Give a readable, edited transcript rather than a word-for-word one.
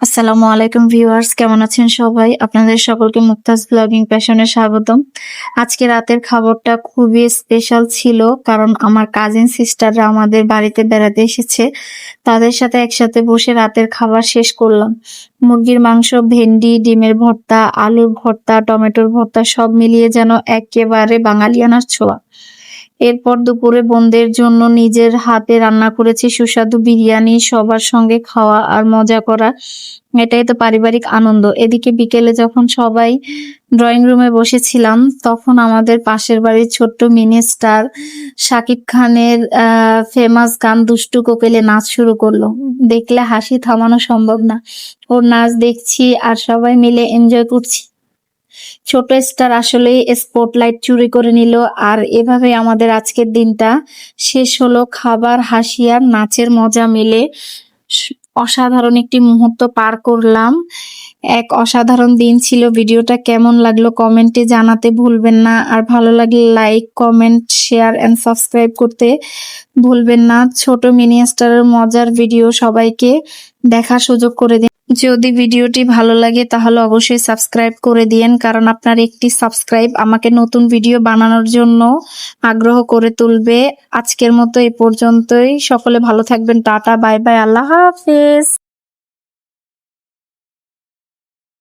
আসসালামু আলাইকুম ভিউয়ার্স, কেমন আছেন সবাই? আপনাদের সকলকে মুক্তাজ ব্লগিং প্যাশনে স্বাগতম। আজকে রাতের খাবারটা খুবই স্পেশাল ছিল, কারণ আমার কাজিন সিস্টাররা আমাদের বাড়িতে বেড়াতে এসেছে। তাদের সাথে একসাথে বসে রাতের খাবার শেষ করলাম। মুরগির মাংস, ভেন্ডি, ডিমের ভর্তা, আলুর ভর্তা, টমেটোর ভর্তা সব মিলিয়ে যেন একেবারে বাঙালিয়ানার ছোঁয়া। এরপর দুপুরে বোনদের জন্য নিজের হাতে রান্না করেছি সুস্বাদু বিরিয়ানি। সবার সঙ্গে খাওয়া আর মজা করা, এটাই তো পারিবারিক আনন্দ। এদিকে বিকেলে যখন সবাই ড্রয়িং রুমে বসেছিলাম, তখন আমাদের পাশের বাড়ির ছোট্ট মিনি স্টার শাকিব খানের ফেমাস গান দুষ্টু কোকিলে নাচ শুরু করলো। দেখলে হাসি থামানো সম্ভব না। ওর নাচ দেখছি আর সবাই মিলে এনজয় করছি। ছোট স্টার আসলেই স্পটলাইট চুরি করে নিল। আর এভাবে আমাদের আজকের দিনটা শেষ হলো। খাবার, হাসি আর নাচের মজা মিলে অসাধারণ একটি মুহূর্ত পার করলাম। এক অসাধারণ দিন ছিল। ভিডিওটা কেমন লাগলো কমেন্টে জানাতে ভুলবেন না। আর ভালো লাগলে like, comment, share and subscribe করতে ভুলবেন না। ছোট মিনি স্টারের মজার ভিডিও সবাইকে দেখার সুযোগ করে দিন। যদি ভিডিওটি ভালো লাগে তাহলে অবশ্যই সাবস্ক্রাইব করে দিয়েন, কারণ আপনার একটি সাবস্ক্রাইব আমাকে নতুন ভিডিও বানানোর জন্য আগ্রহ করে তুলবে। আজকের মতো এ পর্যন্তই। সকলে ভালো থাকবেন। টাটা, বাই বাই, আল্লাহ হাফেজ।